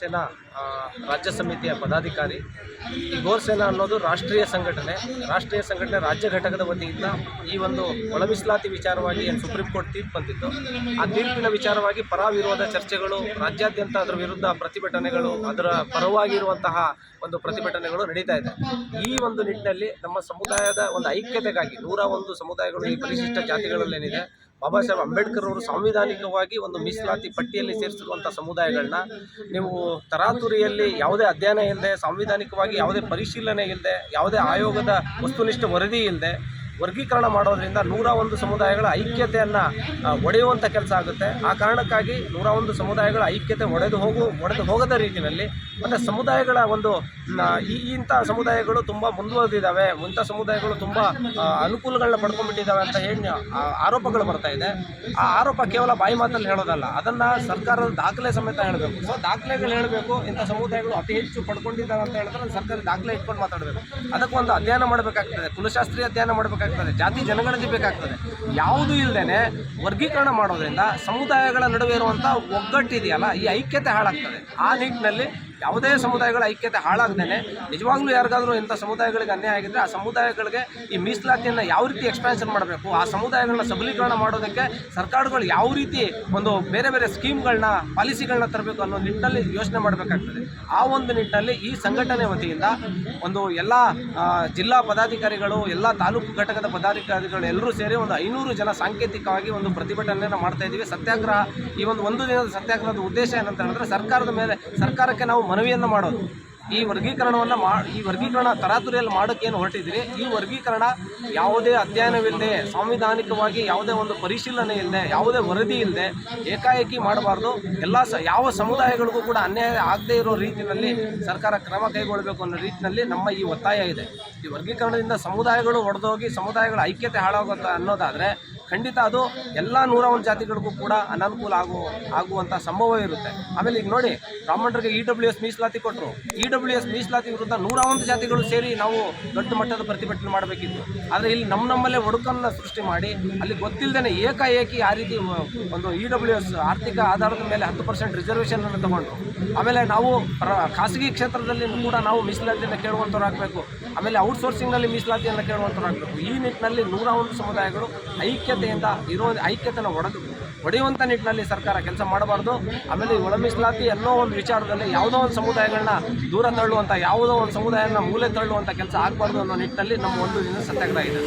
ಸೇನಾ ರಾಜ್ಯ ಸಮಿತಿಯ ಪದಾಧಿಕಾರಿ. ಈ ಗೋಸೇನಾ ಅನ್ನೋದು ರಾಷ್ಟ್ರೀಯ ಸಂಘಟನೆ ರಾಜ್ಯ ಘಟಕದ ವತಿಯಿಂದ ಈ ಒಂದು ಒಳ ಮೀಸಲಾತಿ ವಿಚಾರವಾಗಿ ಏನು ಸುಪ್ರೀಂ ಕೋರ್ಟ್ ತೀರ್ಪು ಬಂದಿತ್ತು, ಆ ತೀರ್ಪಿನ ವಿಚಾರವಾಗಿ ಪರ ವಿರೋಧ ಚರ್ಚೆಗಳು ರಾಜ್ಯಾದ್ಯಂತ ಅದರ ವಿರುದ್ಧ ಪ್ರತಿಭಟನೆಗಳು, ಅದರ ಪರವಾಗಿರುವಂತಹ ಒಂದು ಪ್ರತಿಭಟನೆಗಳು ನಡೀತಾ ಇದೆ. ಈ ಒಂದು ನಿಟ್ಟಿನಲ್ಲಿ ನಮ್ಮ ಸಮುದಾಯದ ಒಂದು ಐಕ್ಯತೆಗಾಗಿ 101 ಸಮುದಾಯಗಳು ಈ ಪರಿಶಿಷ್ಟ ಜಾತಿಗಳಲ್ಲೇನಿದೆ, ಬಾಬಾ ಸಾಹೇಬ್ ಅಂಬೇಡ್ಕರ್ ಅವರು ಸಾಂವಿಧಾನಿಕವಾಗಿ ಒಂದು ಮೀಸಲಾತಿ ಪಟ್ಟಿಯಲ್ಲಿ ಸೇರಿಸಿರುವಂಥ ಸಮುದಾಯಗಳನ್ನ ನೀವು ತರಾತುರಿಯಲ್ಲಿ ಯಾವುದೇ ಅಧ್ಯಯನ ಇಲ್ಲದೆ, ಸಾಂವಿಧಾನಿಕವಾಗಿ ಯಾವುದೇ ಪರಿಶೀಲನೆ ಇಲ್ಲದೆ, ಯಾವುದೇ ಆಯೋಗದ ವಸ್ತುನಿಷ್ಠ ವರದಿ ಇಲ್ಲದೆ ವರ್ಗೀಕರಣ ಮಾಡೋದ್ರಿಂದ 101 ಸಮುದಾಯಗಳ ಐಕ್ಯತೆಯನ್ನು ಒಡೆಯುವಂಥ ಕೆಲಸ ಆಗುತ್ತೆ. ಆ ಕಾರಣಕ್ಕಾಗಿ 101 ಸಮುದಾಯಗಳ ಐಕ್ಯತೆ ಒಡೆದು ಹೋಗದ ರೀತಿಯಲ್ಲಿ ಮತ್ತು ಸಮುದಾಯಗಳ ಒಂದು ಇಂಥ ಸಮುದಾಯಗಳು ತುಂಬ ಮುಂದುವರೆದಿದ್ದಾವೆ, ಇಂಥ ಸಮುದಾಯಗಳು ತುಂಬ ಅನುಕೂಲಗಳನ್ನ ಪಡ್ಕೊಂಡ್ಬಿಟ್ಟಿದ್ದಾವೆ ಅಂತ ಹೇಳಿ ಆರೋಪಗಳು ಬರ್ತಾ ಇದೆ. ಆ ಆರೋಪ ಕೇವಲ ಬಾಯಿ ಮಾತಲ್ಲಿ ಹೇಳೋದಲ್ಲ, ಅದನ್ನು ಸರ್ಕಾರದ ದಾಖಲೆ ಸಮೇತ ಹೇಳಬೇಕು. ಸೊ ದಾಖಲೆಗಳು ಹೇಳಬೇಕು, ಇಂಥ ಸಮುದಾಯಗಳು ಅತಿ ಹೆಚ್ಚು ಪಡ್ಕೊಂಡಿದ್ದಾವೆ ಅಂತ ಹೇಳಿದ್ರೆ ಸರ್ಕಾರ ದಾಖಲೆ ಇಟ್ಕೊಂಡು ಮಾತಾಡಬೇಕು. ಅದಕ್ಕೊಂದು ಅಧ್ಯಯನ ಮಾಡಬೇಕಾಗ್ತದೆ, ಕುಲಶಾಸ್ತ್ರೀಯ ಅಧ್ಯಯನ ಮಾಡಬೇಕಾಗ್ತದೆ, ಜಾತಿ ಜನಗಣತಿ ಬೇಕಾಗ್ತದೆ. ಯಾವುದೂ ಇಲ್ಲದೇ ವರ್ಗೀಕರಣ ಮಾಡೋದ್ರಿಂದ ಸಮುದಾಯಗಳ ನಡುವೆ ಇರುವಂಥ ಒಗ್ಗಟ್ಟಿದೆಯಲ್ಲ, ಈ ಐಕ್ಯತೆ ಹಾಳಾಗ್ತದೆ. ಆ ನಿಟ್ಟಿನಲ್ಲಿ ಯಾವುದೇ ಸಮುದಾಯಗಳ ಐಕ್ಯತೆ ಹಾಳಾಗ್ದೇನೆ ನಿಜವಾಗ್ಲೂ ಯಾರಿಗಾದರೂ ಇಂಥ ಸಮುದಾಯಗಳಿಗೆ ಅನ್ಯಾಯ ಆಗಿದ್ದರೆ ಆ ಸಮುದಾಯಗಳಿಗೆ ಈ ಮೀಸಲಾತಿಯನ್ನು ಯಾವ ರೀತಿ ಎಕ್ಸ್ಪ್ಯಾನ್ಷನ್ ಮಾಡಬೇಕು, ಆ ಸಮುದಾಯಗಳನ್ನ ಸಬಲೀಕರಣ ಮಾಡೋದಕ್ಕೆ ಸರ್ಕಾರಗಳು ಯಾವ ರೀತಿ ಒಂದು ಬೇರೆ ಬೇರೆ ಸ್ಕೀಮ್ಗಳನ್ನ, ಪಾಲಿಸಿಗಳನ್ನ ತರಬೇಕು ಅನ್ನೋ ನಿಟ್ಟಿನಲ್ಲಿ ಯೋಚನೆ ಮಾಡಬೇಕಾಗ್ತದೆ. ಆ ಒಂದು ನಿಟ್ಟಿನಲ್ಲಿ ಈ ಸಂಘಟನೆ ವತಿಯಿಂದ ಒಂದು ಎಲ್ಲ ಜಿಲ್ಲಾ ಪದಾಧಿಕಾರಿಗಳು, ಎಲ್ಲ ತಾಲೂಕು ಘಟಕದ ಪದಾಧಿಕಾರಿಗಳು ಎಲ್ಲರೂ ಸೇರಿ ಒಂದು 500 ಜನ ಸಾಂಕೇತಿಕವಾಗಿ ಒಂದು ಪ್ರತಿಭಟನೆಯನ್ನು ಮಾಡ್ತಾ ಇದ್ದೀವಿ. ಸತ್ಯಾಗ್ರಹ, ಈ ಒಂದು ದಿನದ ಸತ್ಯಾಗ್ರಹದ ಉದ್ದೇಶ ಏನಂತ ಹೇಳಿದ್ರೆ ಸರ್ಕಾರಕ್ಕೆ ನಾವು ಮನವಿಯನ್ನು ಮಾಡೋದು. ಈ ವರ್ಗೀಕರಣ ತರಾತುರಿಯಲ್ಲಿ ಮಾಡೋಕ್ಕೇನು ಹೊರಟಿದ್ದೀರಿ, ಈ ವರ್ಗೀಕರಣ ಯಾವುದೇ ಅಧ್ಯಯನವಿಲ್ಲದೆ, ಸಾಂವಿಧಾನಿಕವಾಗಿ ಯಾವುದೇ ಒಂದು ಪರಿಶೀಲನೆ ಇಲ್ಲದೆ, ಯಾವುದೇ ವರದಿ ಇಲ್ಲದೆ ಏಕಾಏಕಿ ಮಾಡಬಾರ್ದು. ಯಾವ ಸಮುದಾಯಗಳಿಗೂ ಕೂಡ ಅನ್ಯಾಯ ಆಗದೇ ಇರೋ ರೀತಿಯಲ್ಲಿ ಸರ್ಕಾರ ಕ್ರಮ ಕೈಗೊಳ್ಳಬೇಕು ಅನ್ನೋ ರೀತಿಯಲ್ಲಿ ನಮ್ಮ ಈ ಒತ್ತಾಯ ಇದೆ. ಈ ವರ್ಗೀಕರಣದಿಂದ ಸಮುದಾಯಗಳು ಒಡೆದೋಗಿ ಸಮುದಾಯಗಳ ಐಕ್ಯತೆ ಹಾಳಾಗುತ್ತೆ ಅನ್ನೋದಾದರೆ ಖಂಡಿತ ಅದು ಎಲ್ಲ 101 ಜಾತಿಗಳಿಗೂ ಕೂಡ ಅನಾನುಕೂಲ ಆಗುವಂಥ ಸಂಭವ ಇರುತ್ತೆ. ಆಮೇಲೆ ಈಗ ನೋಡಿ, ಬ್ರಾಹ್ಮಣರಿಗೆ EWS ಮೀಸಲಾತಿ ಕೊಟ್ಟರು. EWS ಮೀಸಲಾತಿ ವಿರುದ್ಧ 101 ಜಾತಿಗಳು ಸೇರಿ ನಾವು ದೊಡ್ಡ ಮಟ್ಟದ ಪ್ರತಿಭಟನೆ ಮಾಡಬೇಕಿತ್ತು. ಆದರೆ ಇಲ್ಲಿ ನಮ್ಮಲ್ಲೇ ಒಡುಕನ್ನು ಸೃಷ್ಟಿ ಮಾಡಿ ಅಲ್ಲಿ ಗೊತ್ತಿಲ್ಲದೇ ಏಕಾಏಕಿ ಆ ರೀತಿ ಒಂದು EWS ಆರ್ಥಿಕ ಆಧಾರದ ಮೇಲೆ 10% ರಿಸರ್ವೇಷನನ್ನು ತಗೊಂಡು, ಆಮೇಲೆ ನಾವು ಖಾಸಗಿ ಕ್ಷೇತ್ರದಲ್ಲಿ ಕೂಡ ನಾವು ಮೀಸಲಾತಿಯನ್ನು ಕೇಳುವಂಥವ್ರಾಗಬೇಕು, ಆಮೇಲೆ ಔಟ್ಸೋರ್ಸಿಂಗ್ನಲ್ಲಿ ಮೀಸಲಾತಿಯನ್ನು ಕೇಳುವಂಥವ್ರಾಗಬೇಕು. ಈ ನಿಟ್ಟಿನಲ್ಲಿ 101 ಸಮುದಾಯಗಳು ಐಕ್ಯತೆಯನ್ನು ಒಡೆಯುವಂಥ ನಿಟ್ಟಿನಲ್ಲಿ ಸರ್ಕಾರ ಕೆಲಸ ಮಾಡಬಾರ್ದು. ಆಮೇಲೆ ಒಳ ಮೀಸಲಾತಿ ಅನ್ನೋ ಒಂದು ವಿಚಾರದಲ್ಲಿ ಯಾವುದೋ ಒಂದು ಸಮುದಾಯಗಳನ್ನ ದೂರ ತಳ್ಳುವಂಥ, ಯಾವುದೋ ಒಂದು ಸಮುದಾಯನ ಮೂಲೆ ತಳ್ಳುವಂಥ ಕೆಲಸ ಆಗಬಾರ್ದು ಅನ್ನೋ ನಿಟ್ಟಿನಲ್ಲಿ ನಮ್ಮ ಒಂದು ದಿನ ಸತ್ಯಾಗ್ರಹ ಇದೆ.